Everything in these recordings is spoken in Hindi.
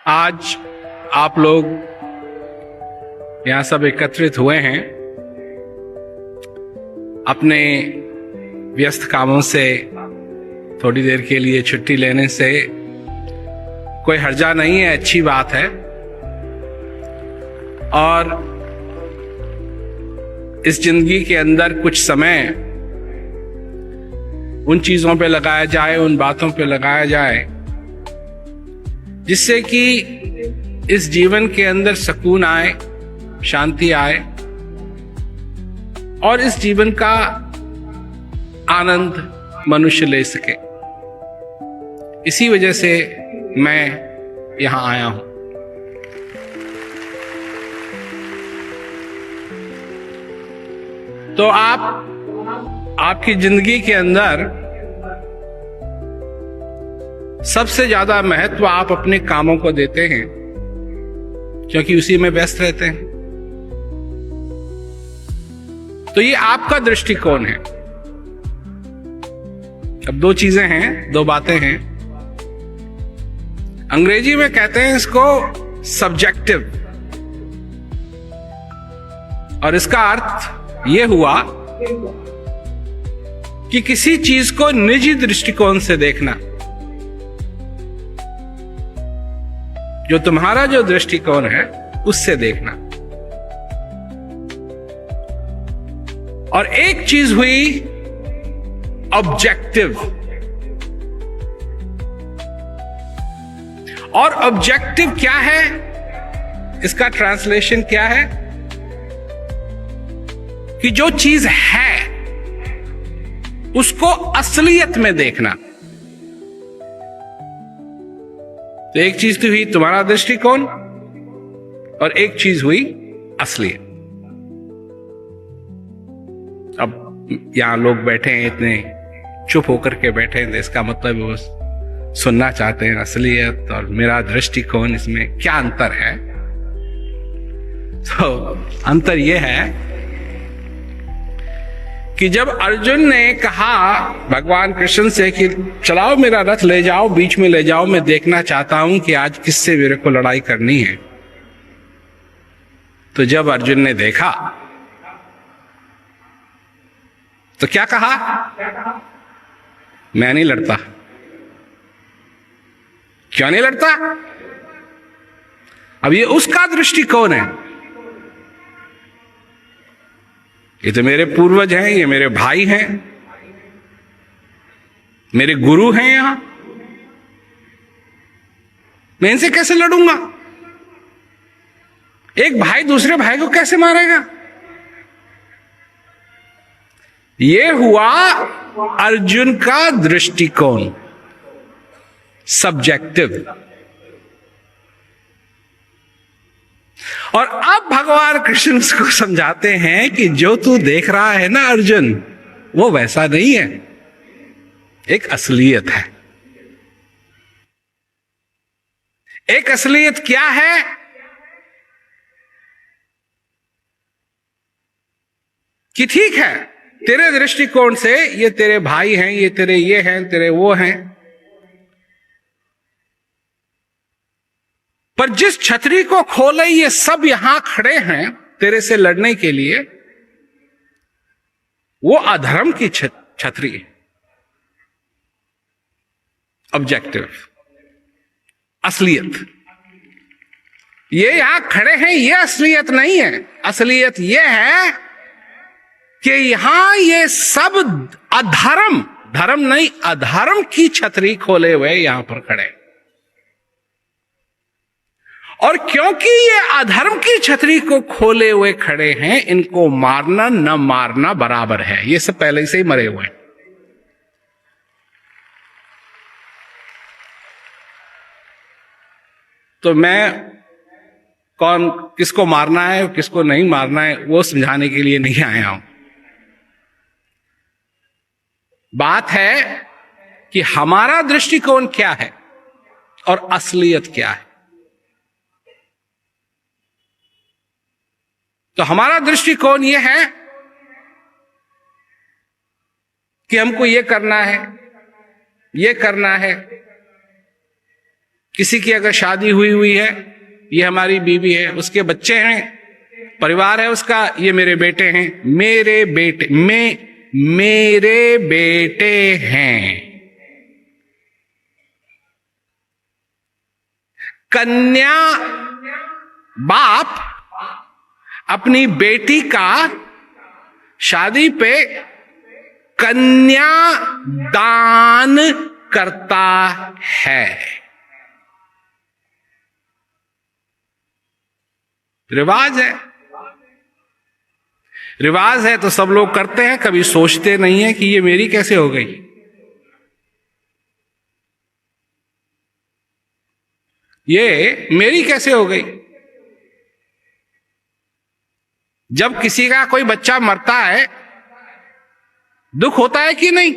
आज आप लोग यहाँ सब एकत्रित हुए हैं अपने व्यस्त कामों से थोड़ी देर के लिए छुट्टी लेने से कोई हर्जा नहीं है, अच्छी बात है। और इस जिंदगी के अंदर कुछ समय उन चीजों पे लगाया जाए, उन बातों पे लगाया जाए जिससे कि इस जीवन के अंदर सुकून आए, शांति आए और इस जीवन का आनंद मनुष्य ले सके। इसी वजह से मैं यहां आया हूं। तो आपकी जिंदगी के अंदर सबसे ज्यादा महत्व आप अपने कामों को देते हैं क्योंकि उसी में व्यस्त रहते हैं। तो ये आपका दृष्टिकोण है। अब दो चीजें हैं, दो बातें हैं। अंग्रेजी में कहते हैं इसको सब्जेक्टिव, और इसका अर्थ यह हुआ कि किसी चीज को निजी दृष्टिकोण से देखना। जो तुम्हारा जो दृष्टिकोण है उससे देखना। और एक चीज हुई ऑब्जेक्टिव। और ऑब्जेक्टिव क्या है, इसका ट्रांसलेशन क्या है कि जो चीज है उसको असलियत में देखना। तो एक चीज तो हुई तुम्हारा दृष्टिकोण और एक चीज हुई असलियत। अब यहां लोग बैठे हैं, इतने चुप होकर के बैठे हैं, इसका मतलब वो सुनना चाहते हैं असलियत और मेरा दृष्टिकोण, इसमें क्या अंतर है। तो अंतर यह है कि जब अर्जुन ने कहा भगवान कृष्ण से कि चलाओ मेरा रथ, ले जाओ, बीच में ले जाओ, मैं देखना चाहता हूं कि आज किससे मेरे को लड़ाई करनी है। तो जब अर्जुन ने देखा तो क्या कहा, मैं नहीं लड़ता। क्यों नहीं लड़ता? अब ये उसका दृष्टिकोण है। ये तो मेरे पूर्वज हैं, ये मेरे भाई हैं, मेरे गुरु हैं यहां, मैं इनसे कैसे लड़ूंगा? एक भाई दूसरे भाई को कैसे मारेगा? ये हुआ अर्जुन का दृष्टिकोण, सब्जेक्टिव। और अब भगवान कृष्ण उसको समझाते हैं कि जो तू देख रहा है ना अर्जुन, वो वैसा नहीं है, एक असलियत है। एक असलियत क्या है कि ठीक है, तेरे दृष्टिकोण से ये तेरे भाई हैं, ये तेरे ये हैं, तेरे वो हैं, पर जिस छतरी को खोले ये सब यहां खड़े हैं तेरे से लड़ने के लिए, वो अधर्म की छतरी है। ऑब्जेक्टिव, असलियत। ये यहां खड़े हैं, ये असलियत नहीं है। असलियत ये है कि यहां ये सब अधर्म, धर्म नहीं, अधर्म की छतरी खोले हुए यहां पर खड़े। और क्योंकि ये अधर्म की छतरी को खोले हुए खड़े हैं, इनको मारना न मारना बराबर है। ये सब पहले से ही मरे हुए हैं। तो मैं कौन किसको मारना है किसको नहीं मारना है वो समझाने के लिए नहीं आया हूं। बात है कि हमारा दृष्टिकोण क्या है और असलियत क्या है। तो हमारा दृष्टिकोण यह है कि हमको ये करना है, ये करना है, किसी की अगर शादी हुई हुई है, ये हमारी बीवी है, उसके बच्चे हैं, परिवार है उसका, ये मेरे बेटे हैं, मेरे बेटे हैं। कन्या बाप अपनी बेटी का शादी पे कन्या दान करता है। रिवाज है, रिवाज है तो सब लोग करते हैं, कभी सोचते नहीं है कि ये मेरी कैसे हो गई। ये मेरी कैसे हो गई। जब किसी का कोई बच्चा मरता है दुख होता है कि नहीं?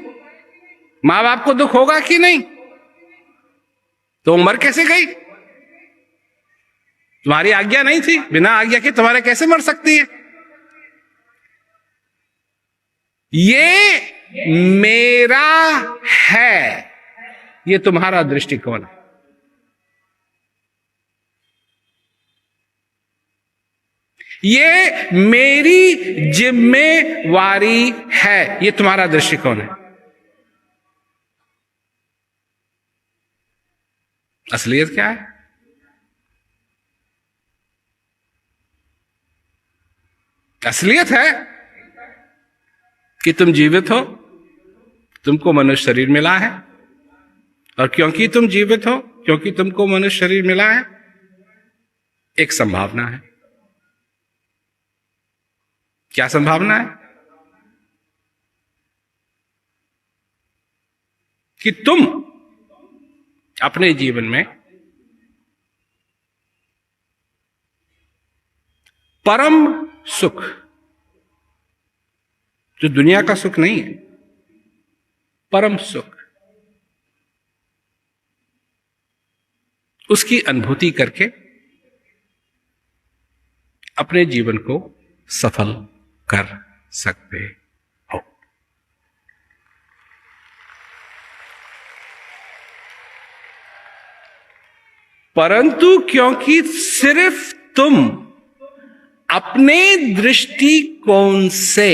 मां बाप को दुख होगा कि नहीं? तो मर कैसे गई? तुम्हारी आज्ञा नहीं थी, बिना आज्ञा के तुम्हारे कैसे मर सकती है? ये मेरा है, ये तुम्हारा दृष्टिकोण है। ये मेरी जिम्मेवारी है, ये तुम्हारा दृष्टिकोण है। असलियत क्या है? असलियत है कि तुम जीवित हो, तुमको मनुष्य शरीर मिला है, और क्योंकि तुम जीवित हो, क्योंकि तुमको मनुष्य शरीर मिला है, एक संभावना है। क्या संभावना है? कि तुम अपने जीवन में परम सुख, जो दुनिया का सुख नहीं है, परम सुख, उसकी अनुभूति करके अपने जीवन को सफल कर सकते हो। परंतु क्योंकि सिर्फ तुम अपने दृष्टिकोण से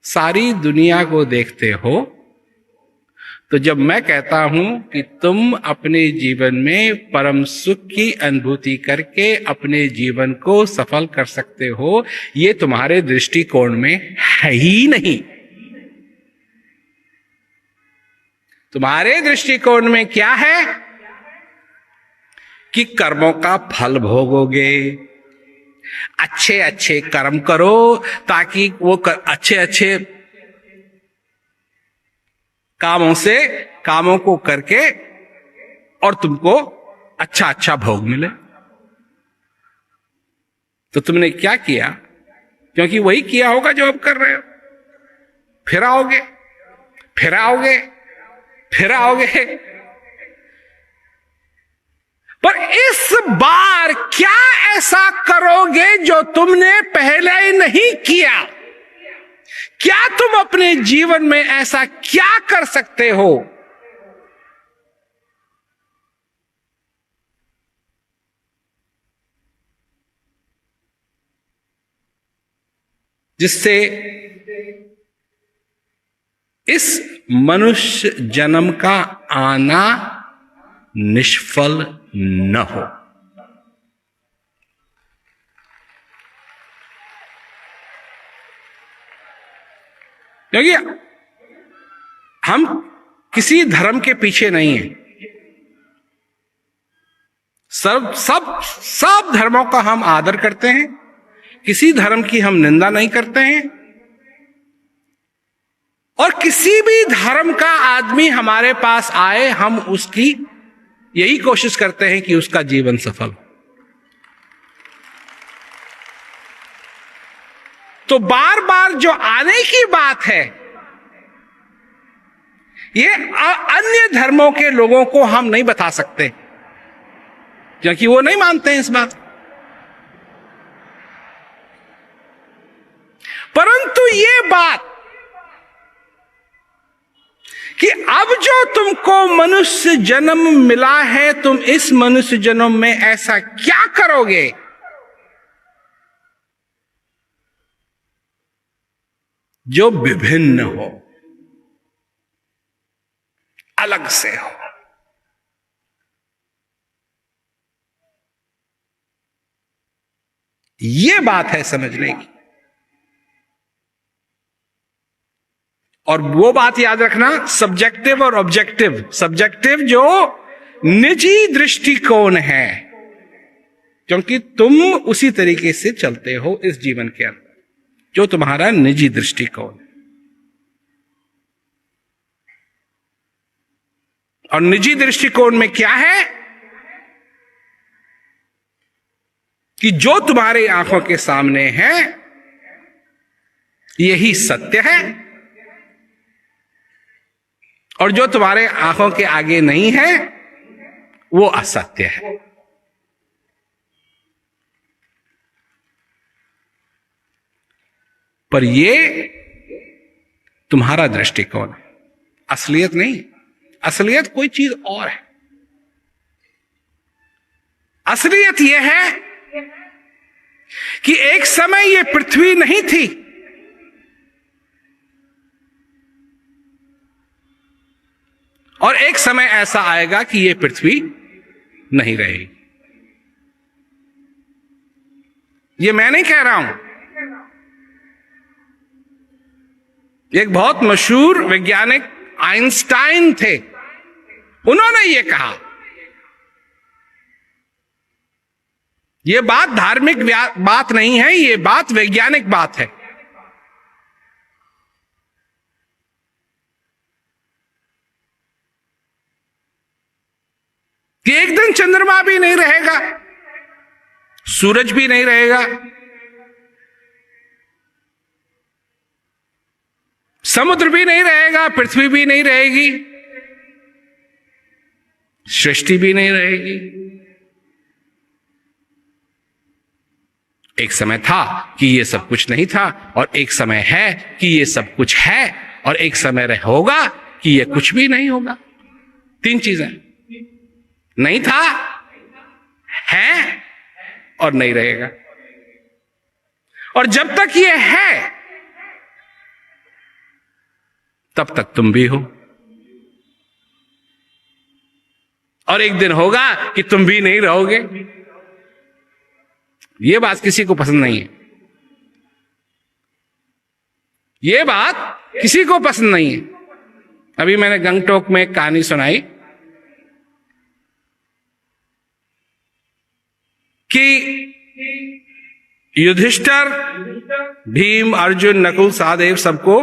सारी दुनिया को देखते हो, तो जब मैं कहता हूं कि तुम अपने जीवन में परम सुख की अनुभूति करके अपने जीवन को सफल कर सकते हो, ये तुम्हारे दृष्टिकोण में है ही नहीं। तुम्हारे दृष्टिकोण में क्या है कि कर्मों का फल भोगोगे, अच्छे अच्छे कर्म करो ताकि वो अच्छे अच्छे कामों को करके और तुमको अच्छा अच्छा भोग मिले। तो तुमने क्या किया? क्योंकि वही किया होगा जो अब कर रहे हो। फिर आओगे, फिर आओगे, फिर आओगे। पर इस बार क्या ऐसा करोगे जो तुमने पहले ही नहीं किया? क्या तुम अपने जीवन में ऐसा क्या कर सकते हो जिससे इस मनुष्य जन्म का आना निष्फल न हो? क्योंकि हम किसी धर्म के पीछे नहीं हैं। सब धर्मों का हम आदर करते हैं, किसी धर्म की हम निंदा नहीं करते हैं, और किसी भी धर्म का आदमी हमारे पास आए, हम उसकी यही कोशिश करते हैं कि उसका जीवन सफल हो। तो बार बार जो आने की बात है, ये अन्य धर्मों के लोगों को हम नहीं बता सकते, क्योंकि वो नहीं मानते हैं इस बात। परंतु ये बात कि अब जो तुमको मनुष्य जन्म मिला है, तुम इस मनुष्य जन्म में ऐसा क्या करोगे जो विभिन्न हो, अलग से हो। यह बात है समझने की। और वो बात याद रखना, सब्जेक्टिव और ऑब्जेक्टिव। सब्जेक्टिव जो निजी दृष्टिकोण है, क्योंकि तुम उसी तरीके से चलते हो इस जीवन के अंदर जो तुम्हारा निजी दृष्टिकोण है। और निजी दृष्टिकोण में क्या है कि जो तुम्हारी आंखों के सामने है यही सत्य है, और जो तुम्हारे आंखों के आगे नहीं है वो असत्य है। पर ये तुम्हारा दृष्टिकोण है, असलियत नहीं। असलियत कोई चीज और है। असलियत यह है कि एक समय ये पृथ्वी नहीं थी, और एक समय ऐसा आएगा कि ये पृथ्वी नहीं रहेगी। ये मैं नहीं कह रहा हूं, एक बहुत मशहूर वैज्ञानिक आइंस्टाइन थे, उन्होंने ये कहा। ये बात धार्मिक बात नहीं है, ये बात वैज्ञानिक बात है। कि एक दिन चंद्रमा भी नहीं रहेगा, सूरज भी नहीं रहेगा, समुद्र भी नहीं रहेगा, पृथ्वी भी नहीं रहेगी, सृष्टि भी नहीं रहेगी। एक समय था कि ये सब कुछ नहीं था, और एक समय है कि ये सब कुछ है, और एक समय होगा कि ये कुछ भी नहीं होगा। तीन चीजें, नहीं था, है और नहीं रहेगा। और जब तक ये है तब तक तुम भी हो, और एक दिन होगा कि तुम भी नहीं रहोगे। ये बात किसी को पसंद नहीं है, ये बात किसी को पसंद नहीं है। अभी मैंने गंगटोक में एक कहानी सुनाई कि युधिष्ठिर, भीम, अर्जुन, नकुल, सहदेव सबको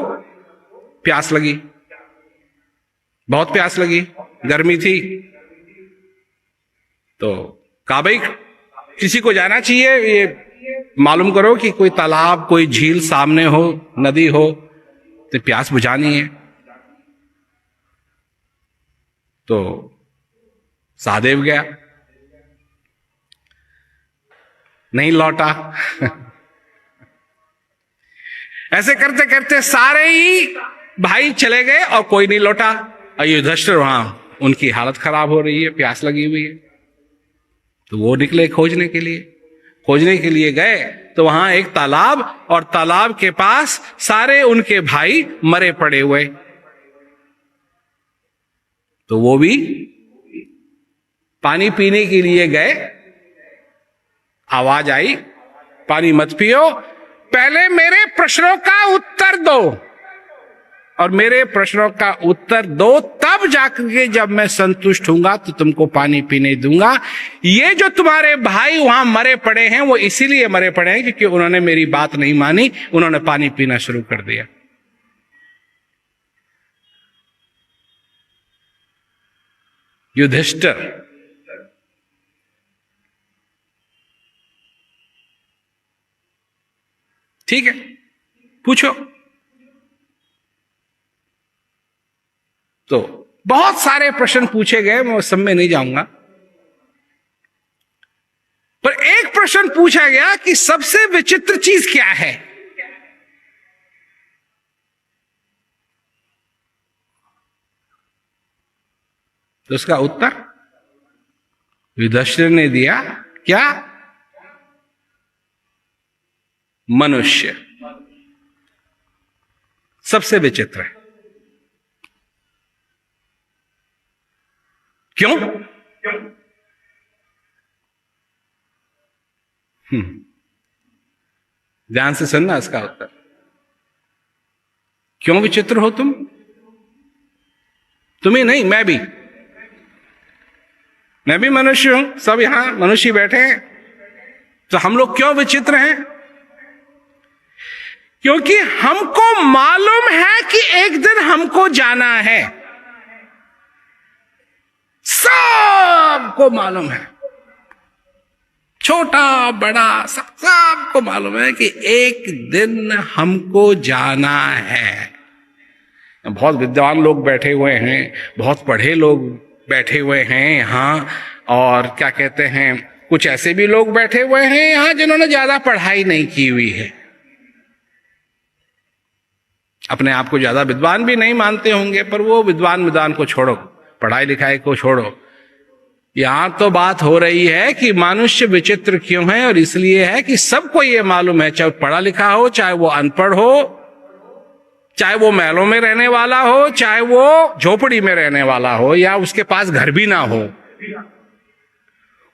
प्यास लगी, बहुत प्यास लगी, गर्मी थी। तो कहा भाई किसी को जाना चाहिए, ये मालूम करो कि कोई तालाब, कोई झील सामने हो, नदी हो, तो प्यास बुझानी है। तो सहदेव गया, नहीं लौटा। ऐसे करते करते सारे ही भाई चले गए और कोई नहीं लौटा। और युधिष्ठिर वहां, उनकी हालत खराब हो रही है, प्यास लगी हुई है। तो वो निकले खोजने के लिए। खोजने के लिए गए तो वहां एक तालाब, और तालाब के पास सारे उनके भाई मरे पड़े हुए। तो वो भी पानी पीने के लिए गए। आवाज आई, पानी मत पियो, पहले मेरे प्रश्नों का उत्तर दो, और मेरे प्रश्नों का उत्तर दो, तब जाकर के जब मैं संतुष्ट हूंगा तो तुमको पानी पीने दूंगा। ये जो तुम्हारे भाई वहां मरे पड़े हैं वो इसीलिए मरे पड़े हैं क्योंकि उन्होंने मेरी बात नहीं मानी, उन्होंने पानी पीना शुरू कर दिया। युधिष्ठिर ठीक है, पूछो। तो बहुत सारे प्रश्न पूछे गए, मैं सब में नहीं जाऊंगा, पर एक प्रश्न पूछा गया कि सबसे विचित्र चीज क्या है। तो उसका उत्तर युधिष्ठिर ने दिया, क्या? मनुष्य सबसे विचित्र है। क्यों? ध्यान से सुनना इसका उत्तर। क्यों विचित्र हो तुम? तुम्ही नहीं, मैं भी मनुष्य हूं, सब यहां मनुष्य बैठे हैं। तो हम लोग क्यों विचित्र हैं? क्योंकि हमको मालूम है कि एक दिन हमको जाना है। सबको मालूम है, छोटा बड़ा सबको मालूम है कि एक दिन हमको जाना है। बहुत विद्वान लोग बैठे हुए हैं, बहुत पढ़े लोग बैठे हुए हैं यहां, और क्या कहते हैं, कुछ ऐसे भी लोग बैठे हुए हैं यहां जिन्होंने ज्यादा पढ़ाई नहीं की हुई है, अपने आप को ज्यादा विद्वान भी नहीं मानते होंगे, पर वो विद्वान को छोड़ो, पढ़ाई लिखाई को छोड़ो। यहां तो बात हो रही है कि मनुष्य विचित्र क्यों है, और इसलिए है कि सबको ये मालूम है, चाहे पढ़ा लिखा हो, चाहे वो अनपढ़ हो, चाहे वो महलों में रहने वाला हो, चाहे वो झोपड़ी में रहने वाला हो, या उसके पास घर भी ना हो,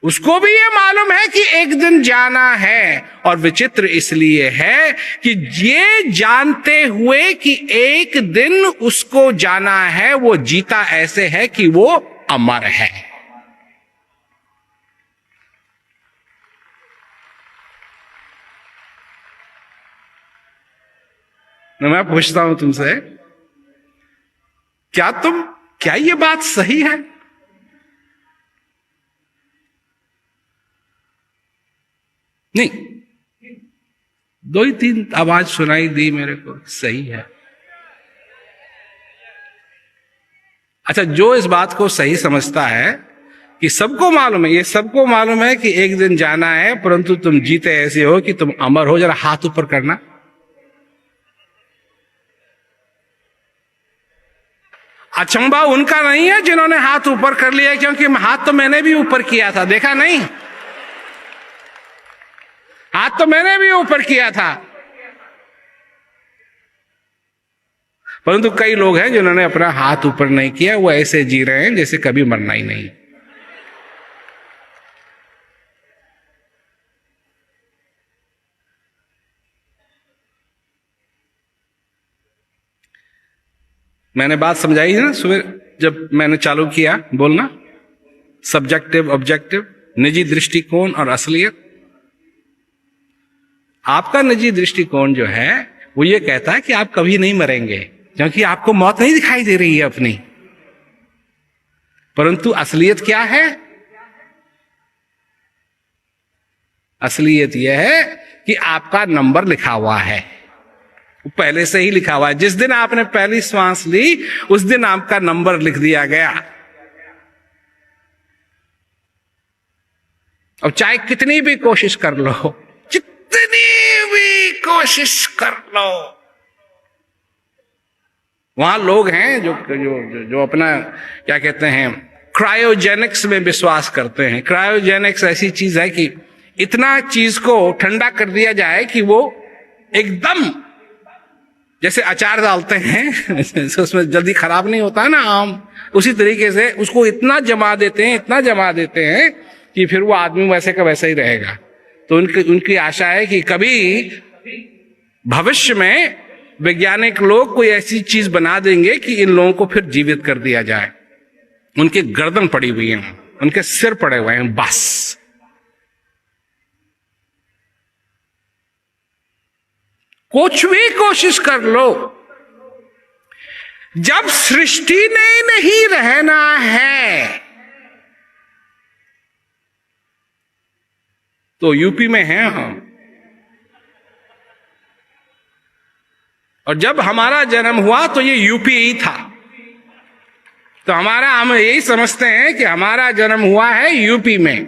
उसको भी ये मालूम है कि एक दिन जाना है। और विचित्र इसलिए है कि ये जानते हुए कि एक दिन उसको जाना है, वो जीता ऐसे है कि वो अमर है। मैं पूछता हूं तुमसे, क्या ये बात सही है? नहीं, 2 ही 3 आवाज सुनाई दी मेरे को, सही है। अच्छा, जो इस बात को सही समझता है कि सबको मालूम है, ये सबको मालूम है कि एक दिन जाना है, परंतु तुम जीते ऐसे हो कि तुम अमर हो, जरा हाथ ऊपर करना। अचंबा उनका नहीं है जिन्होंने हाथ ऊपर कर लिया, क्योंकि हाथ तो मैंने भी ऊपर किया था, देखा नहीं? हाथ तो मैंने भी ऊपर किया था, परंतु कई लोग हैं जिन्होंने अपना हाथ ऊपर नहीं किया, वो ऐसे जी रहे हैं जैसे कभी मरना ही नहीं। मैंने बात समझाई है ना सुबह जब मैंने चालू किया बोलना, सब्जेक्टिव ऑब्जेक्टिव, निजी दृष्टिकोण और असलियत। आपका निजी दृष्टिकोण जो है वो ये कहता है कि आप कभी नहीं मरेंगे, क्योंकि आपको मौत नहीं दिखाई दे रही है अपनी। परंतु असलियत क्या है? असलियत यह है कि आपका नंबर लिखा हुआ है, वो पहले से ही लिखा हुआ है। जिस दिन आपने पहली श्वास ली उस दिन आपका नंबर लिख दिया गया। अब चाहे कितनी भी कोशिश कर लो, जितनी भी कोशिश कर लो, वहां लोग हैं जो जो जो अपना क्या कहते हैं क्रायोजेनिक्स में विश्वास करते हैं। क्रायोजेनिक्स ऐसी चीज है कि इतना चीज को ठंडा कर दिया जाए कि वो एकदम, जैसे अचार डालते हैं उसमें जल्दी खराब नहीं होता ना आम, उसी तरीके से उसको इतना जमा देते हैं कि फिर वो आदमी वैसे का वैसा ही रहेगा। तो उनकी आशा है कि कभी भविष्य में वैज्ञानिक लोग कोई ऐसी चीज बना देंगे कि इन लोगों को फिर जीवित कर दिया जाए। उनके गर्दन पड़ी हुई है, उनके सिर पड़े हुए हैं, बस। कुछ भी कोशिश कर लो, जब सृष्टि ने नहीं रहना है तो यूपी में हैं हम, और जब हमारा जन्म हुआ तो ये यूपी ही था। तो हम यही समझते हैं कि हमारा जन्म हुआ है यूपी में।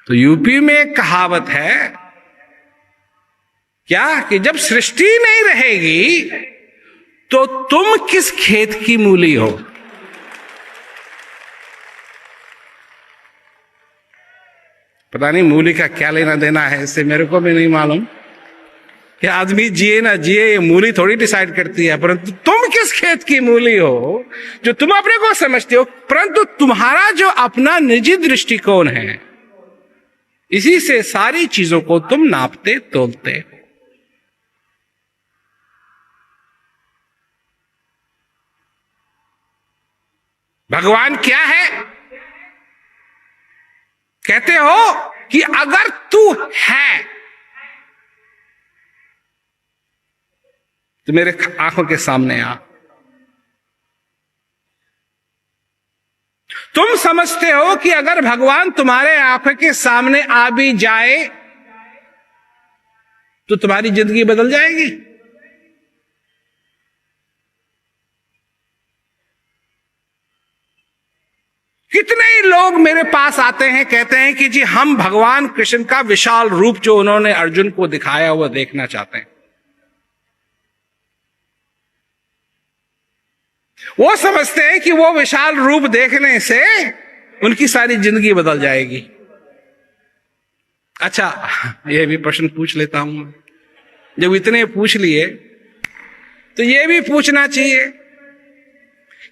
तो यूपी में एक कहावत है क्या कि जब सृष्टि नहीं रहेगी तो तुम किस खेत की मूली हो? पता नहीं मूली का क्या लेना देना है इससे, मेरे को भी नहीं मालूम कि आदमी जिए ना जिए ये मूली थोड़ी डिसाइड करती है, परंतु तुम किस खेत की मूली हो जो तुम अपने को समझते हो, परंतु तुम्हारा जो अपना निजी दृष्टिकोण है इसी से सारी चीजों को तुम नापते तोलते हो। भगवान क्या है? कहते हो कि अगर तू है तो मेरे आंखों के सामने आ। तुम समझते हो कि अगर भगवान तुम्हारे आंखों के सामने आ भी जाए तो तुम्हारी जिंदगी बदल जाएगी। कितने ही लोग मेरे पास आते हैं, कहते हैं कि जी हम भगवान कृष्ण का विशाल रूप जो उन्होंने अर्जुन को दिखाया वो देखना चाहते हैं। वो समझते हैं कि वो विशाल रूप देखने से उनकी सारी जिंदगी बदल जाएगी। अच्छा, ये भी प्रश्न पूछ लेता हूं। जब इतने पूछ लिए तो ये भी पूछना चाहिए,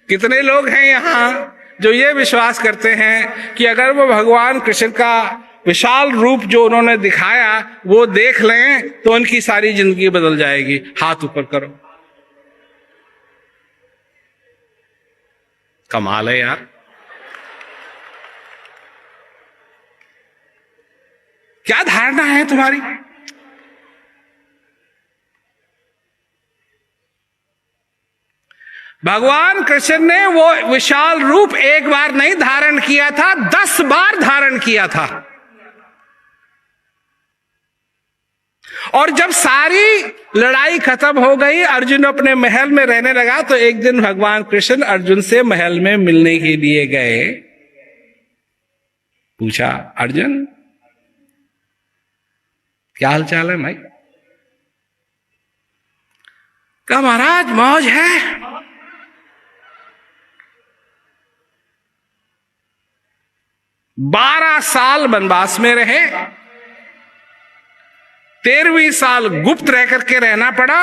कितने लोग हैं यहां जो ये विश्वास करते हैं कि अगर वो भगवान कृष्ण का विशाल रूप जो उन्होंने दिखाया वो देख लें तो उनकी सारी जिंदगी बदल जाएगी? हाथ ऊपर करो। कमाल है यार, क्या धारणा है तुम्हारी? भगवान कृष्ण ने वो विशाल रूप एक बार नहीं धारण किया था, 10 बार धारण किया था। और जब सारी लड़ाई खत्म हो गई, अर्जुन अपने महल में रहने लगा, तो एक दिन भगवान कृष्ण अर्जुन से महल में मिलने के लिए गए। पूछा, अर्जुन क्या हाल चाल है भाई? कहा महाराज मौज है। 12 साल वनवास में रहे, 13वीं साल गुप्त रह करके रहना पड़ा।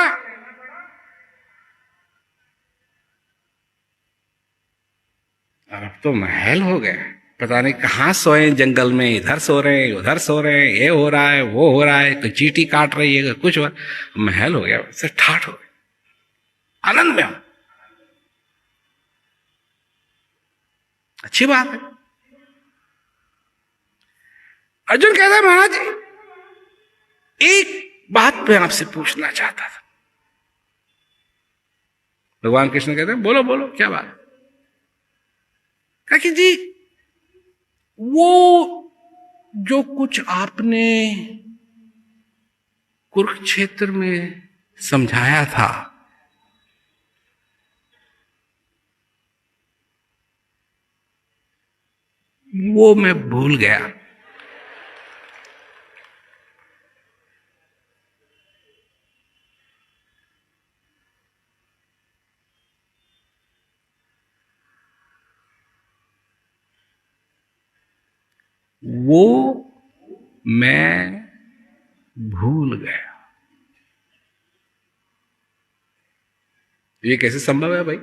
अब तो महल हो गए, पता नहीं कहां सोए, जंगल में इधर सो रहे हैं उधर सो रहे हैं, ये हो रहा है वो हो रहा है, कोई चींटी काट रही है, कुछ हो, महल हो गया, से ठाठ हो गए, आनंद में हो। अच्छी बात है। अर्जुन कहता है महाराज एक बात मैं आपसे पूछना चाहता था। भगवान कृष्ण कहते हैं बोलो बोलो क्या बात? कहा कि जी वो जो कुछ आपने कुरुक्षेत्र में समझाया था वो मैं भूल गया। वो मैं भूल गया। ये कैसे संभव है भाई?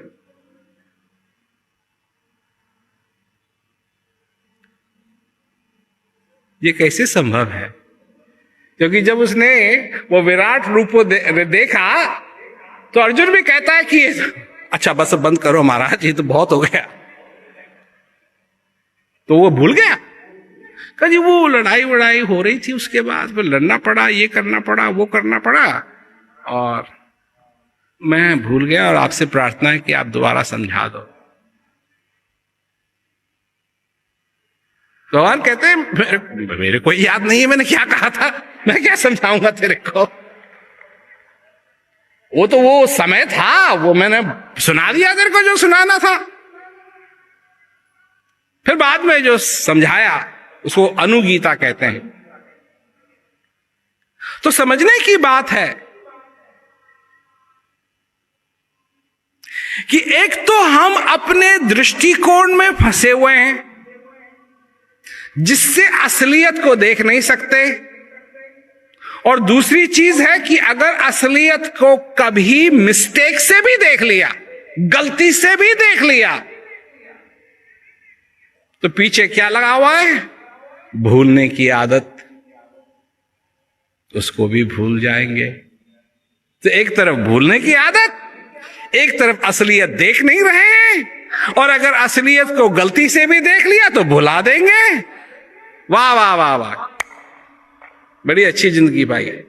ये कैसे संभव है? क्योंकि जब उसने वो विराट रूप को देखा तो अर्जुन भी कहता है कि अच्छा बस बंद करो महाराज, ये तो बहुत हो गया। तो वो भूल गया। कहा जी वो लड़ाई वड़ाई हो रही थी, उसके बाद फिर लड़ना पड़ा, ये करना पड़ा, वो करना पड़ा, और मैं भूल गया, और आपसे प्रार्थना है कि आप दोबारा समझा दो। भगवान कहते हैं मेरे को याद नहीं है मैंने क्या कहा था, मैं क्या समझाऊंगा तेरे को। वो तो वो समय था, वो मैंने सुना दिया तेरे को जो सुनाना था। फिर बाद में जो समझाया उसको अनुगीता कहते हैं। तो समझने की बात है कि एक तो हम अपने दृष्टिकोण में फंसे हुए हैं जिससे असलियत को देख नहीं सकते, और दूसरी चीज है कि अगर असलियत को कभी मिस्टेक से भी देख लिया, गलती से भी देख लिया, तो पीछे क्या लगा हुआ है? भूलने की आदत। उसको भी भूल जाएंगे। तो एक तरफ भूलने की आदत, एक तरफ असलियत देख नहीं रहे हैं, और अगर असलियत को गलती से भी देख लिया तो भुला देंगे। वाह वाह वाह वाह, बड़ी अच्छी जिंदगी पाई है।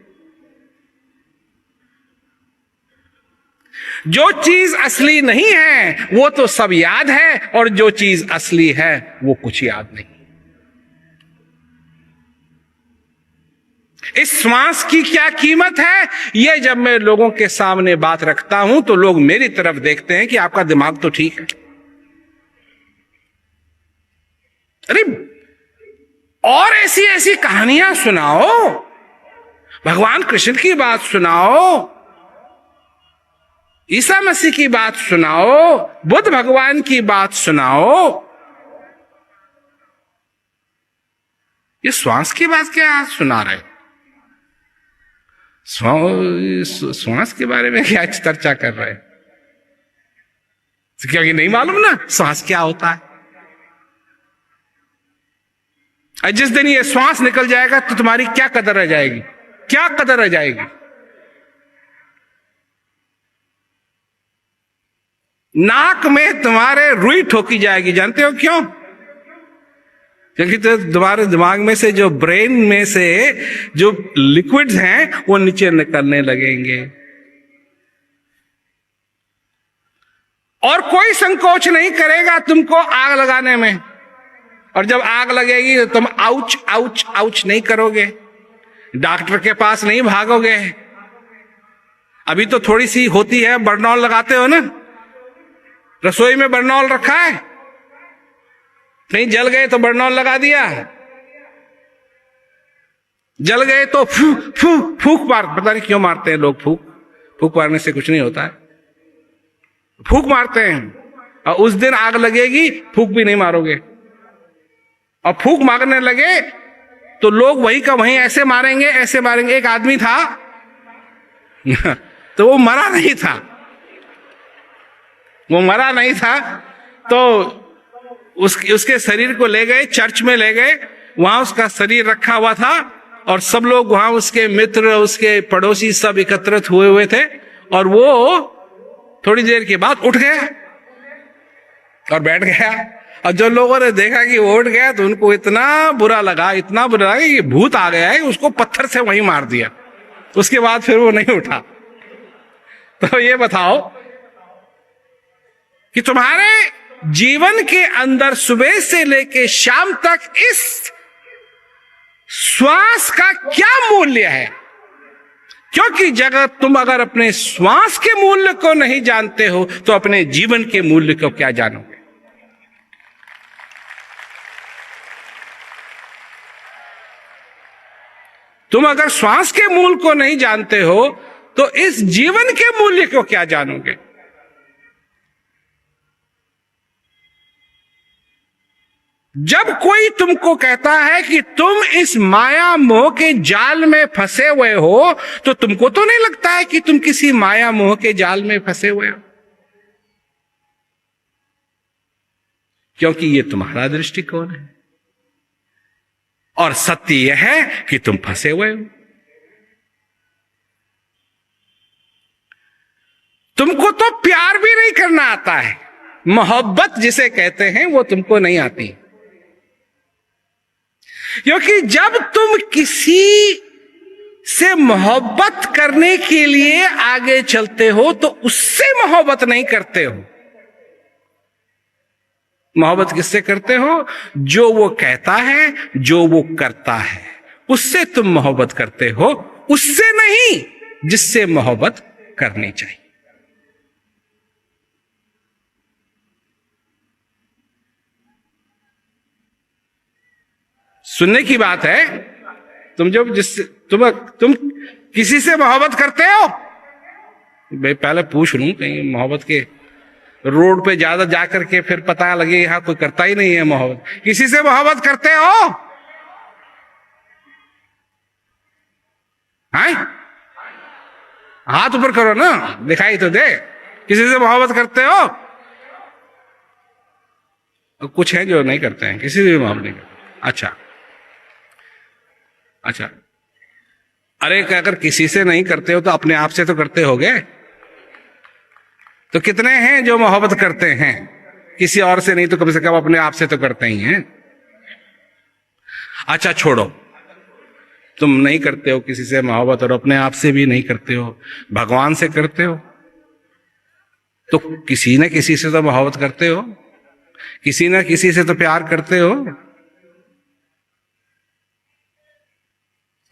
जो चीज असली नहीं है वो तो सब याद है, और जो चीज असली है वो कुछ याद नहीं। इस श्वास की क्या कीमत है, यह जब मैं लोगों के सामने बात रखता हूं तो लोग मेरी तरफ देखते हैं कि आपका दिमाग तो ठीक है। अरे और ऐसी ऐसी कहानियां सुनाओ, भगवान कृष्ण की बात सुनाओ, ईसा मसीह की बात सुनाओ, बुद्ध भगवान की बात सुनाओ। ये श्वास की बात क्या सुना रहे? श्वास के बारे में क्या चर्चा कर रहे हैं? क्योंकि नहीं मालूम ना श्वास क्या होता है। जिस दिन ये श्वास निकल जाएगा तो तुम्हारी क्या कदर रह जाएगी? क्या कदर रह जाएगी? नाक में तुम्हारे रुई ठोकी जाएगी। जानते हो क्यों? क्योंकि तो तुम्हारे दिमाग में से, जो ब्रेन में से जो लिक्विड्स हैं वो नीचे निकलने लगेंगे, और कोई संकोच नहीं करेगा तुमको आग लगाने में। और जब आग लगेगी तो तुम आउच आउच आउच नहीं करोगे, डॉक्टर के पास नहीं भागोगे। अभी तो थोड़ी सी होती है, बर्नॉल लगाते हो ना, रसोई में बर्नॉल रखा है, कहीं जल गए तो बर्नॉल लगा दिया, जल गए तो फूक मार, पता नहीं क्यों मारते हैं लोग फूक मारने से कुछ नहीं होता है, फूक मारते हैं। और उस दिन आग लगेगी, फूक भी नहीं मारोगे, और फूक मारने लगे तो लोग वही का वहीं ऐसे मारेंगे ऐसे मारेंगे। एक आदमी था तो वो मरा नहीं था, तो उसके शरीर को ले गए, चर्च में ले गए, वहां उसका शरीर रखा हुआ था, और सब लोग वहां, उसके मित्र, उसके पड़ोसी सब एकत्रित हुए थे। और वो थोड़ी देर के बाद उठ गया और बैठ गया। और जो लोगों ने देखा कि वो उठ गया तो उनको इतना बुरा लगा कि भूत आ गया है, उसको पत्थर से वहीं मार दिया। उसके बाद फिर वो नहीं उठा। तो ये बताओ कि तुम्हारे जीवन के अंदर सुबह से लेके शाम तक इस श्वास का क्या मूल्य है? क्योंकि तुम अगर अपने श्वास के मूल्य को नहीं जानते हो तो अपने जीवन के मूल्य को क्या जानोगे? तुम अगर श्वास के मूल्य को नहीं जानते हो तो इस जीवन के मूल्य को क्या जानोगे? जब कोई तुमको कहता है कि तुम इस माया मोह के जाल में फंसे हुए हो, तो तुमको तो नहीं लगता है कि तुम किसी माया मोह के जाल में फंसे हुए हो, क्योंकि ये तुम्हारा दृष्टिकोण है, और सत्य यह है कि तुम फंसे हुए हो। तुमको तो प्यार भी नहीं करना आता है, मोहब्बत जिसे कहते हैं वो तुमको नहीं आती, क्योंकि जब तुम किसी से मोहब्बत करने के लिए आगे चलते हो तो उससे मोहब्बत नहीं करते हो। मोहब्बत किससे करते हो? जो वो कहता है, जो वो करता है, उससे तुम मोहब्बत करते हो, उससे नहीं जिससे मोहब्बत करनी चाहिए। सुनने की बात है। तुम किसी से मोहब्बत करते हो? भाई पहले पूछ लूं, कहीं मोहब्बत के रोड पे ज्यादा जाकर के फिर पता लगे यहां कोई करता ही नहीं है मोहब्बत। किसी से मोहब्बत करते हो? हैं? हाथ ऊपर करो ना, दिखाई तो दे। किसी से मोहब्बत करते हो? कुछ है जो नहीं करते हैं, किसी से भी मोहब्बत नहीं करते। अच्छा अच्छा, अरे अगर किसी से नहीं करते हो तो अपने आप से तो करते होगे। तो कितने हैं जो मोहब्बत करते हैं? किसी और से नहीं तो कम से कम अपने आप से तो करते ही हैं। अच्छा छोड़ो, तुम नहीं करते हो किसी से मोहब्बत और अपने आप से भी नहीं करते हो, भगवान से करते हो, तो किसी न किसी से तो मोहब्बत करते हो, किसी न किसी से तो प्यार करते हो।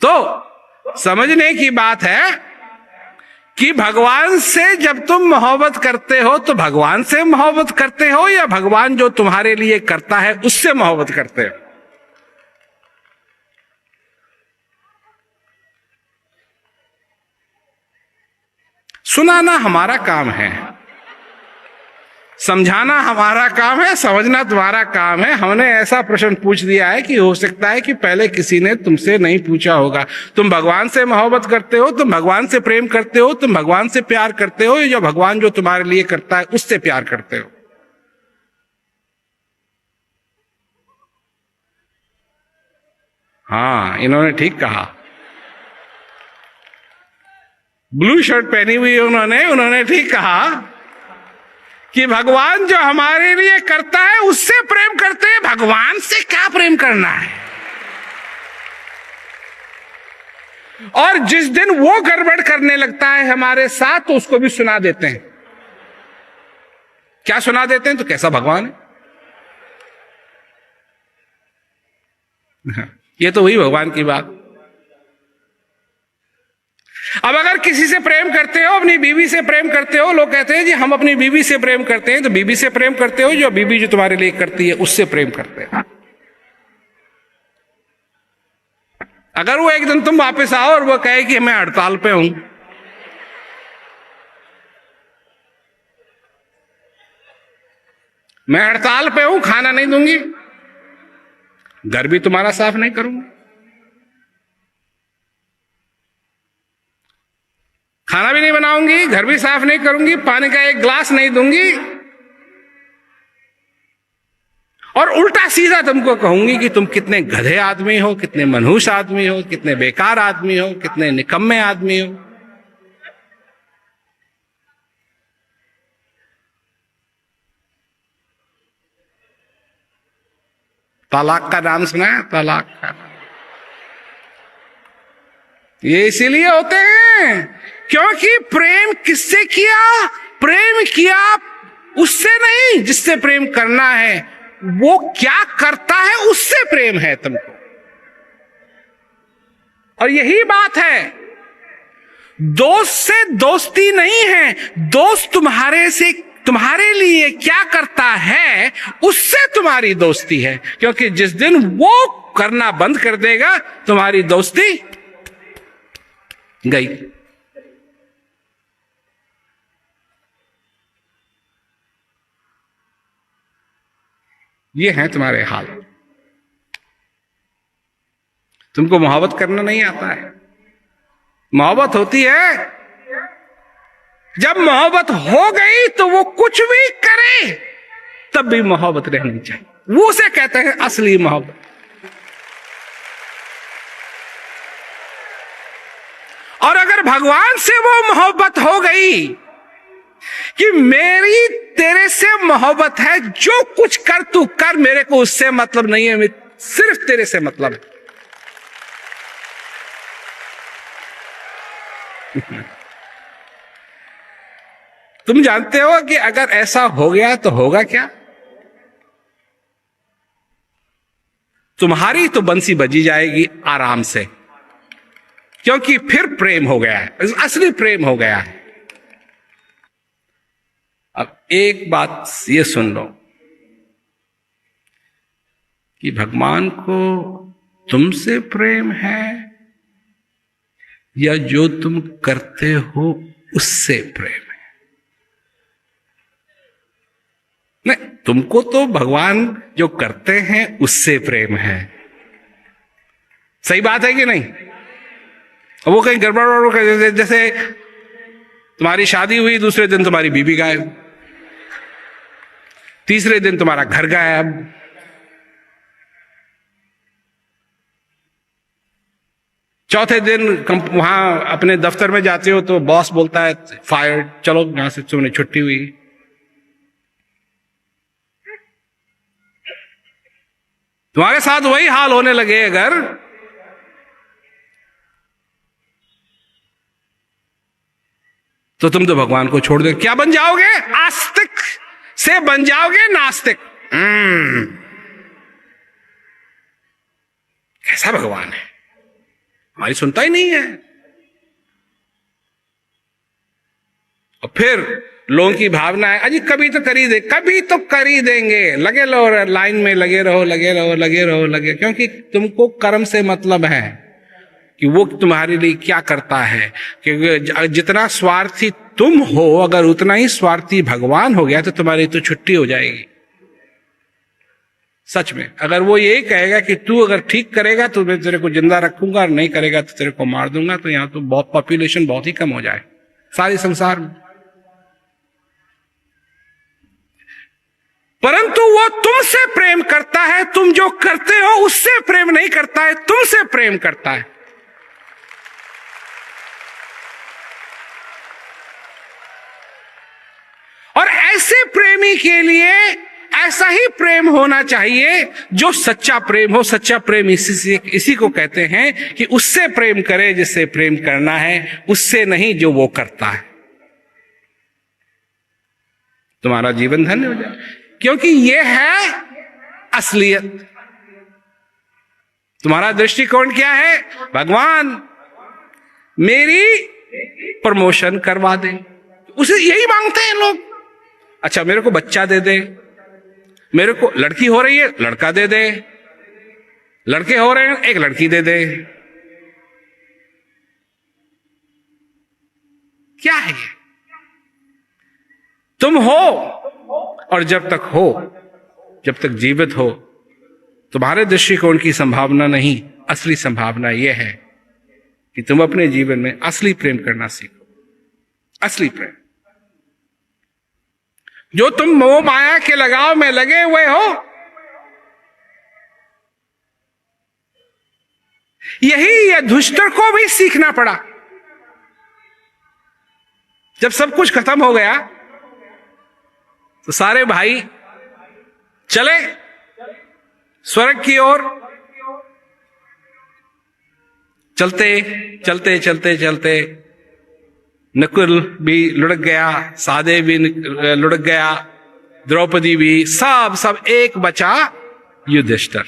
तो समझने की बात है कि भगवान से जब तुम मोहब्बत करते हो तो भगवान से मोहब्बत करते हो या भगवान जो तुम्हारे लिए करता है उससे मोहब्बत करते हो? सुनाना हमारा काम है, समझाना हमारा काम है, समझना तुम्हारा काम है। हमने ऐसा प्रश्न पूछ दिया है कि हो सकता है कि पहले किसी ने तुमसे नहीं पूछा होगा। तुम भगवान से मोहब्बत करते हो, तुम भगवान से प्रेम करते हो, तुम भगवान से प्यार करते हो या भगवान जो तुम्हारे लिए करता है उससे प्यार करते हो? हाँ, इन्होंने ठीक कहा। ब्लू शर्ट पहनी हुई उन्होंने ठीक कहा कि भगवान जो हमारे लिए करता है उससे प्रेम करते हैं, भगवान से क्या प्रेम करना है। और जिस दिन वो गड़बड़ करने लगता है हमारे साथ तो उसको भी सुना देते हैं। क्या सुना देते हैं? तो कैसा भगवान है। ये तो हुई भगवान की बात। अब अगर किसी से प्रेम करते हो, अपनी बीवी से प्रेम करते हो, लोग कहते हैं जी हम अपनी बीवी से प्रेम करते हैं, तो बीवी से प्रेम करते हो जो बीवी जो तुम्हारे लिए करती है उससे प्रेम करते हैं। अगर वो एक दिन तुम वापस आओ और वो कहे कि मैं हड़ताल पे हूं, मैं हड़ताल पे हूं, खाना नहीं दूंगी, घर भी तुम्हारा साफ नहीं करूंगी, खाना भी नहीं बनाऊंगी, घर भी साफ नहीं करूंगी, पानी का एक ग्लास नहीं दूंगी, और उल्टा सीधा तुमको कहूंगी कि तुम कितने गधे आदमी हो, कितने मनहूस आदमी हो, कितने बेकार आदमी हो, कितने निकम्मे आदमी हो। तलाक का नाम सुना है? तलाक का ये इसीलिए होते हैं क्योंकि प्रेम किससे किया? प्रेम किया उससे नहीं जिससे प्रेम करना है, वो क्या करता है उससे प्रेम है तुमको। और यही बात है, दोस्त से दोस्ती नहीं है, दोस्त तुम्हारे लिए क्या करता है उससे तुम्हारी दोस्ती है। क्योंकि जिस दिन वो करना बंद कर देगा तुम्हारी दोस्ती गई। ये हैं तुम्हारे हाल। तुमको मोहब्बत करना नहीं आता है। मोहब्बत होती है जब मोहब्बत हो गई तो वो कुछ भी करे तब भी मोहब्बत रहनी चाहिए। वो उसे कहते हैं असली मोहब्बत। और अगर भगवान से वो मोहब्बत हो गई कि मेरी तेरे से मोहब्बत है, जो कुछ कर तू कर, मेरे को उससे मतलब नहीं है, सिर्फ तेरे से मतलब है। तुम जानते हो कि अगर ऐसा हो गया तो होगा क्या? तुम्हारी तो बंसी बजी जाएगी आराम से, क्योंकि फिर प्रेम हो गया है, असली प्रेम हो गया है। अब एक बात ये सुन लो कि भगवान को तुमसे प्रेम है या जो तुम करते हो उससे प्रेम है? नहीं, तुमको तो भगवान जो करते हैं उससे प्रेम है। सही बात है कि नहीं? वो कहीं गड़बड़, जैसे तुम्हारी शादी हुई, दूसरे दिन तुम्हारी बीबी गायब, तीसरे दिन तुम्हारा घर गायब, चौथे दिन वहां अपने दफ्तर में जाते हो तो बॉस बोलता है फायर्ड, चलो यहां से तुमने छुट्टी हुई। तुम्हारे साथ वही हाल होने लगे अगर, तो तुम तो भगवान को छोड़ दो, क्या बन जाओगे? आस्तिक से बन जाओगे नास्तिक। कैसा भगवान है, हमारी सुनता ही नहीं है। और फिर लोगों की भावना है अजी कभी तो कर ही दे, कभी तो कर ही देंगे, लगे रहो लाइन में, लगे रहो लगे रहो लगे रहो लगे, क्योंकि तुमको कर्म से मतलब है कि वो तुम्हारे लिए क्या करता है। क्योंकि जितना स्वार्थी तुम हो, अगर उतना ही स्वार्थी भगवान हो गया तो तुम्हारी तो छुट्टी हो जाएगी। सच में, अगर वो यही कहेगा कि तू अगर ठीक करेगा तो मैं तेरे को जिंदा रखूंगा और नहीं करेगा तो तेरे को मार दूंगा, तो यहां तो बहुत पॉपुलेशन बहुत ही कम हो जाए सारे संसार में। परंतु वो तुमसे प्रेम करता है, तुम जो करते हो उससे प्रेम नहीं करता है, तुमसे प्रेम करता है। और ऐसे प्रेमी के लिए ऐसा ही प्रेम होना चाहिए जो सच्चा प्रेम हो। सच्चा प्रेम इसी को कहते हैं कि उससे प्रेम करे जिससे प्रेम करना है, उससे नहीं जो वो करता है। तुम्हारा जीवन धन्य हो जाए, क्योंकि ये है असलियत। तुम्हारा दृष्टिकोण क्या है? भगवान मेरी प्रमोशन करवा दे, उसे यही मांगते हैं लोग। अच्छा मेरे को बच्चा दे दे, मेरे को लड़की हो रही है लड़का दे दे, लड़के हो रहे हैं एक लड़की दे दे। क्या है ये? तुम हो, और जब तक हो, जब तक जीवित हो, तुम्हारे दृष्टिकोण की संभावना नहीं, असली संभावना यह है कि तुम अपने जीवन में असली प्रेम करना सीखो। असली प्रेम जो तुम मोह माया के लगाव में लगे हुए हो, यही युधिष्ठिर को भी सीखना पड़ा। जब सब कुछ खत्म हो गया तो सारे भाई चले स्वर्ग की ओर। चलते चलते चलते चलते नकुल भी लुढ़क गया, सहदेव भी लुढ़क गया, द्रौपदी भी, सब एक बचा युधिष्ठिर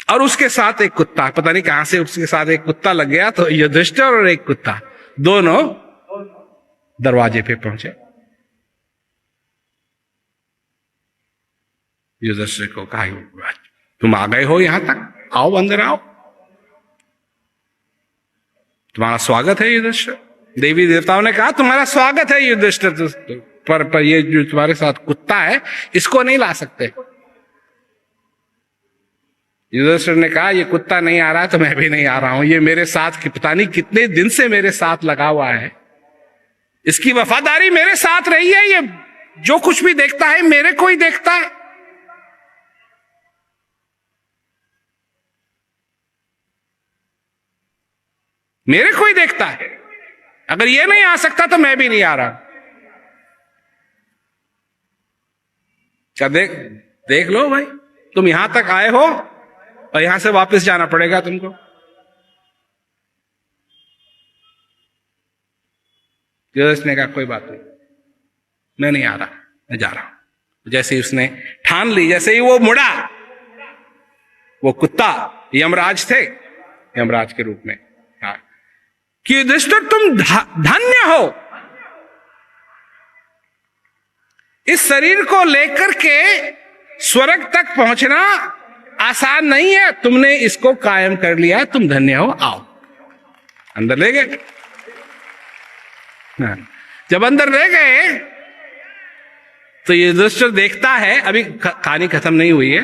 और उसके साथ एक कुत्ता। पता नहीं कहां से उसके साथ एक कुत्ता लग गया, तो युधिष्ठिर और एक कुत्ता दोनों दरवाजे पे पहुंचे। युधिष्ठिर को कहा तुम आ गए हो यहां तक, आओ अंदर आओ, तुम्हारा स्वागत है युधिष्ठिर। देवी देवताओं ने कहा तुम्हारा स्वागत है युधिष्ठिर, पर ये जो तुम्हारे साथ कुत्ता है इसको नहीं ला सकते। युधिष्ठिर ने कहा ये कुत्ता नहीं आ रहा तो मैं भी नहीं आ रहा हूं, ये मेरे साथ पता नहीं कितने दिन से मेरे साथ लगा हुआ है, इसकी वफादारी मेरे साथ रही है, ये जो कुछ भी देखता है मेरे को ही देखता है। मेरे को ही देखता है, अगर ये नहीं आ सकता तो मैं भी नहीं आ रहा। क्या देख लो भाई, तुम यहां तक आए हो और यहां से वापस जाना पड़ेगा तुमको। युधिष्ठिर ने कहा कोई बात नहीं, मैं नहीं आ रहा, मैं जा रहा हूं। जैसे ही उसने ठान ली, जैसे ही वो मुड़ा, वो कुत्ता यमराज थे, यमराज के रूप में, कि युधिष्ठिर तुम धन्य हो, इस शरीर को लेकर के स्वर्ग तक पहुंचना आसान नहीं है, तुमने इसको कायम कर लिया, तुम धन्य हो, आओ। अंदर ले गए। जब अंदर ले गए तो युधिष्ठिर देखता है, अभी कहानी खत्म नहीं हुई है।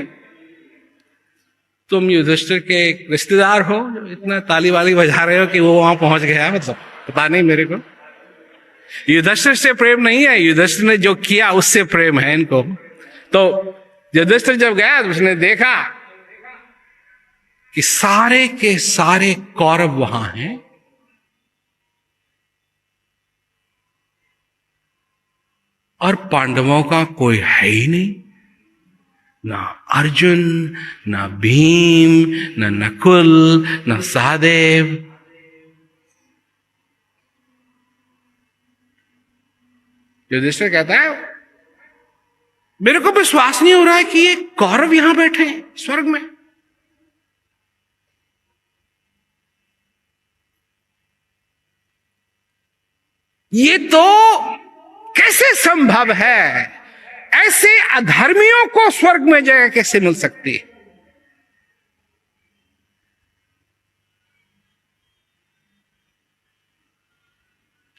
तुम युधिष्ठिर के एक रिश्तेदार हो, जो इतना ताली वाली बजा रहे हो कि वो वहां पहुंच गया, मतलब पता नहीं मेरे को। युधिष्ठिर से प्रेम नहीं है, युधिष्ठिर ने जो किया उससे प्रेम है इनको। तो युधिष्ठिर जब गया तो उसने देखा कि सारे के सारे कौरव वहां हैं, और पांडवों का कोई है ही नहीं। ना अर्जुन, ना भीम, ना नकुल, ना सहदेव। युधिष्ठिर कहता है मेरे को विश्वास नहीं हो रहा है कि ये कौरव यहां बैठे हैं स्वर्ग में। ये तो कैसे संभव है? ऐसे अधर्मियों को स्वर्ग में जगह कैसे मिल सकती है?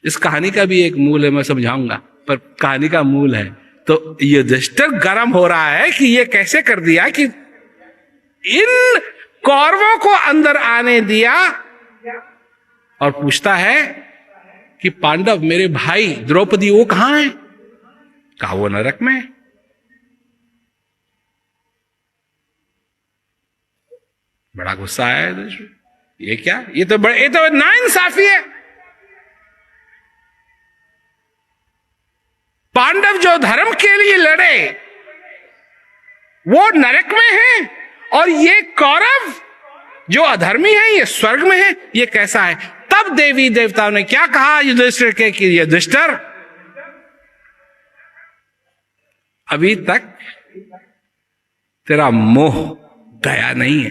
इस कहानी का भी एक मूल है, मैं समझाऊंगा, पर कहानी का मूल है। तो युधिष्ठिर गर्म हो रहा है कि ये कैसे कर दिया कि इन कौरवों को अंदर आने दिया, और पूछता है कि पांडव मेरे भाई द्रौपदी वो कहां है? कहा वो नरक में। बड़ा गुस्सा आया है। ये क्या, ये तो नाइंसाफी है। पांडव जो धर्म के लिए लड़े वो नरक में हैं, और ये कौरव जो अधर्मी है ये स्वर्ग में है। ये कैसा है? तब देवी देवताओं ने क्या कहा युधिष्ठिर के कि युधिष्ठिर अभी तक तेरा मोह गया नहीं है,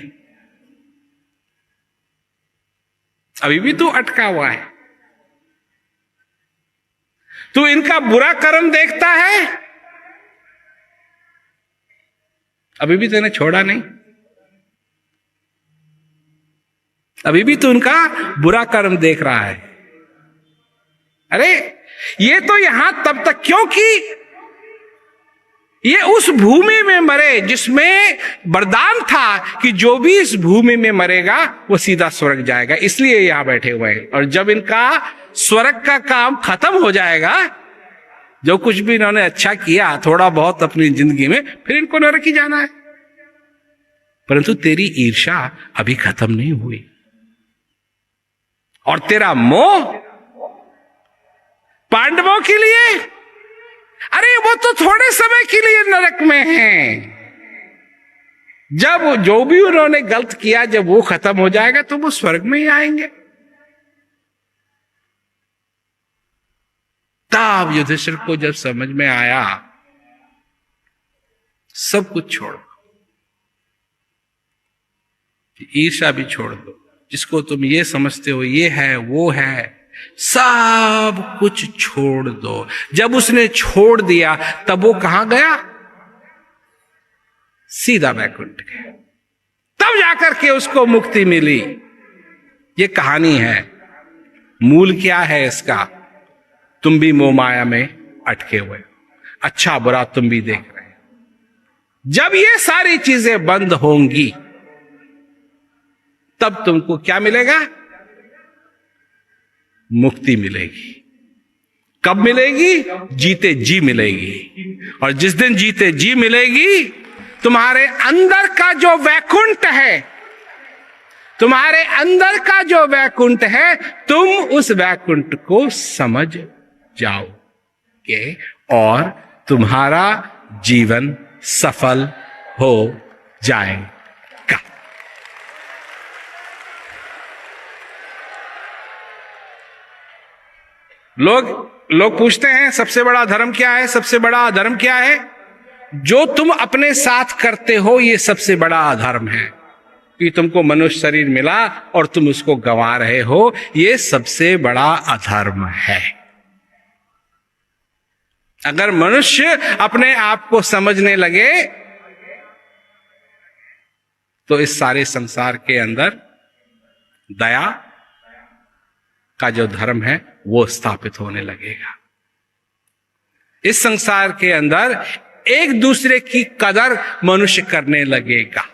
अभी भी तू अटका हुआ है। तू इनका बुरा कर्म देखता है, अभी भी तूने छोड़ा नहीं, अभी भी तू उनका बुरा कर्म देख रहा है। अरे ये तो यहां तब तक, क्योंकि ये उस भूमि में मरे जिसमें वरदान था कि जो भी इस भूमि में मरेगा वो सीधा स्वर्ग जाएगा, इसलिए यहां बैठे हुए हैं। और जब इनका स्वर्ग का काम खत्म हो जाएगा, जो कुछ भी इन्होंने अच्छा किया थोड़ा बहुत अपनी जिंदगी में, फिर इनको नरक ही जाना है। परंतु तेरी ईर्ष्या अभी खत्म नहीं हुई, और तेरा मोह पांडवों के लिए, अरे वो तो थोड़े समय के लिए नरक में हैं। जब जो भी उन्होंने गलत किया जब वो खत्म हो जाएगा तो वो स्वर्ग में ही आएंगे। तब युधिष्ठिर को जब समझ में आया सब कुछ छोड़ दो, ईर्ष्या भी छोड़ दो, जिसको तुम ये समझते हो ये है वो है, सब कुछ छोड़ दो। जब उसने छोड़ दिया तब वो कहां गया? सीधा वैकुंठ गया। तब जाकर के उसको मुक्ति मिली। ये कहानी है। मूल क्या है इसका? तुम भी मोह माया में अटके हुए, अच्छा बुरा तुम भी देख रहे हो। जब ये सारी चीजें बंद होंगी तब तुमको क्या मिलेगा? मुक्ति मिलेगी। कब मिलेगी? जीते जी मिलेगी। और जिस दिन जीते जी मिलेगी, तुम्हारे अंदर का जो वैकुंठ है, तुम्हारे अंदर का जो वैकुंठ है, तुम उस वैकुंठ को समझ जाओगे और तुम्हारा जीवन सफल हो जाएगा। लोग पूछते हैं सबसे बड़ा धर्म क्या है? सबसे बड़ा धर्म क्या है? जो तुम अपने साथ करते हो ये सबसे बड़ा अधर्म है कि तुमको मनुष्य शरीर मिला और तुम उसको गंवा रहे हो, ये सबसे बड़ा अधर्म है। अगर मनुष्य अपने आप को समझने लगे तो इस सारे संसार के अंदर दया का जो धर्म है वो स्थापित होने लगेगा। इस संसार के अंदर एक दूसरे की कदर मनुष्य करने लगेगा।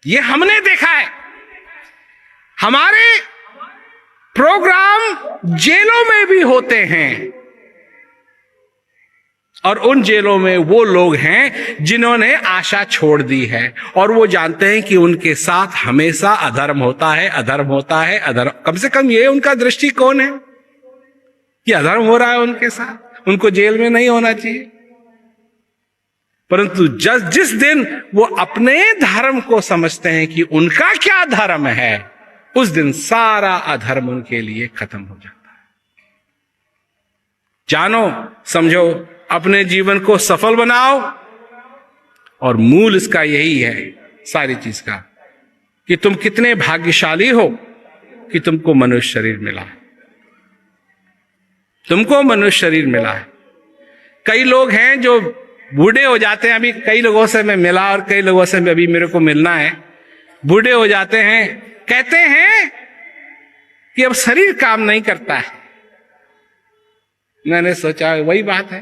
ये हमने देखा है। हमारे प्रोग्राम जेलों में भी होते हैं, और उन जेलों में वो लोग हैं जिन्होंने आशा छोड़ दी है, और वो जानते हैं कि उनके साथ हमेशा अधर्म होता है, अधर्म होता है, अधर्म। कम से कम ये उनका दृष्टिकोण है कि अधर्म हो रहा है उनके साथ, उनको जेल में नहीं होना चाहिए। परंतु जिस दिन वो अपने धर्म को समझते हैं कि उनका क्या धर्म है, उस दिन सारा अधर्म उनके लिए खत्म हो जाता है। जानो समझो, अपने जीवन को सफल बनाओ, और मूल इसका यही है सारी चीज का, कि तुम कितने भाग्यशाली हो कि तुमको मनुष्य शरीर मिला है। तुमको मनुष्य शरीर मिला है। कई लोग हैं जो बूढ़े हो जाते हैं, अभी कई लोगों से मैं मिला और कई लोगों से अभी मेरे को मिलना है, बूढ़े हो जाते हैं, कहते हैं कि अब शरीर काम नहीं करता है। मैंने सोचा वही बात है,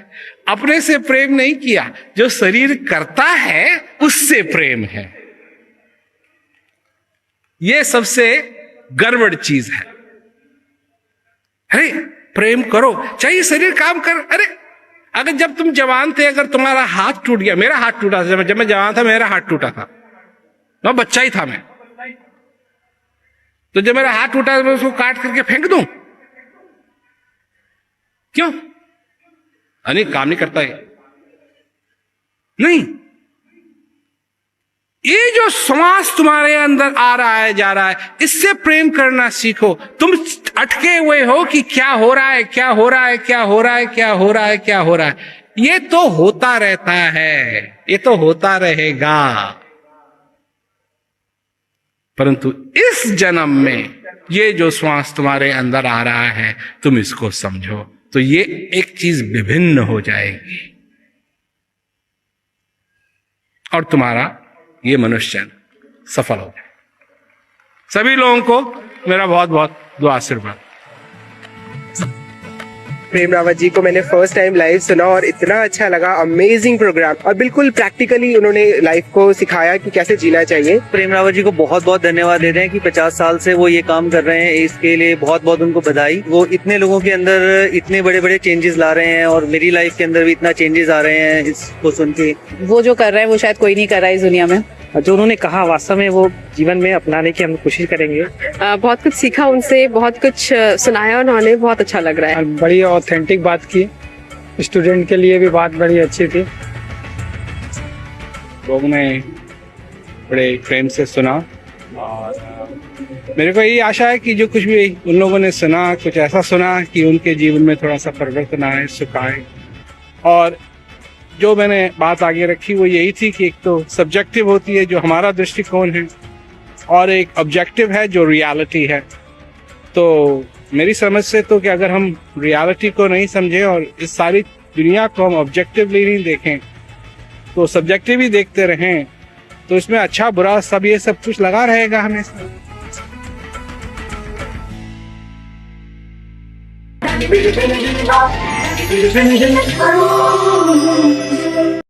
अपने से प्रेम नहीं किया, जो शरीर करता है उससे प्रेम है। यह सबसे गड़बड़ चीज है। अरे प्रेम करो, चाहिए शरीर काम कर। अरे अगर जब तुम जवान थे, अगर तुम्हारा हाथ टूट गया, मेरा हाथ टूटा था, जब मैं जवान था मेरा हाथ टूटा था, मैं बच्चा ही था मैं, तो जब मेरा हाथ टूटा तो मैं उसको काट करके फेंक दूं? क्यों? अरे काम नहीं करता है। नहीं, ये जो समाज तुम्हारे अंदर आ रहा है, जा रहा है, इससे प्रेम करना सीखो। तुम अटके हुए हो कि क्या हो रहा है, क्या हो रहा है, क्या हो रहा है, क्या हो रहा है, क्या हो रहा है। ये तो होता रहता है, ये तो होता रहेगा। परंतु इस जन्म में ये जो श्वास तुम्हारे अंदर आ रहा है, तुम इसको समझो, तो ये एक चीज विभिन्न हो जाएगी, और तुम्हारा ये मनुष्य सफल हो जाए। सभी लोगों को मेरा बहुत बहुत दुआ आशीर्वाद। प्रेम रावत जी को मैंने फर्स्ट टाइम लाइव सुना और इतना अच्छा लगा। अमेजिंग प्रोग्राम, और बिल्कुल प्रैक्टिकली उन्होंने लाइफ को सिखाया कि कैसे जीना चाहिए। प्रेम रावत जी को बहुत बहुत धन्यवाद देते हैं कि 50 साल से वो ये काम कर रहे हैं। इसके लिए बहुत बहुत उनको बधाई। वो इतने लोगों के अंदर इतने बड़े बड़े चेंजेस ला रहे हैं, और मेरी लाइफ के अंदर भी इतना चेंजेस आ रहे हैं इसको सुन के। वो जो कर रहे हैं वो शायद कोई नहीं कर रहा है इस दुनिया में। जो उन्होंने कहा वास्तव में वो जीवन में अपनाने की हम कोशिश करेंगे। बहुत कुछ सीखा उनसे, बहुत कुछ सुनाया उन्होंने, बहुत अच्छा लग रहा है। बड़ी ऑथेंटिक बात की, स्टूडेंट के लिए भी बात बड़ी अच्छी थी। लोगों ने बड़े प्रेम से सुना, और मेरे को यही आशा है कि जो कुछ भी उन लोगों ने सुना, कुछ ऐसा सुना कि उनके जीवन में थोड़ा सा परिवर्तन आए, सुख आए। और जो मैंने बात आगे रखी वो यही थी कि एक तो सब्जेक्टिव होती है जो हमारा दृष्टिकोण है, और एक ऑब्जेक्टिव है जो रियलिटी है। तो मेरी समझ से तो कि अगर हम रियलिटी को नहीं समझें और इस सारी दुनिया को हम ऑब्जेक्टिवली नहीं देखें, तो सब्जेक्टिव ही देखते रहें, तो इसमें अच्छा बुरा सब ये सब कुछ लगा रहेगा हमेशा।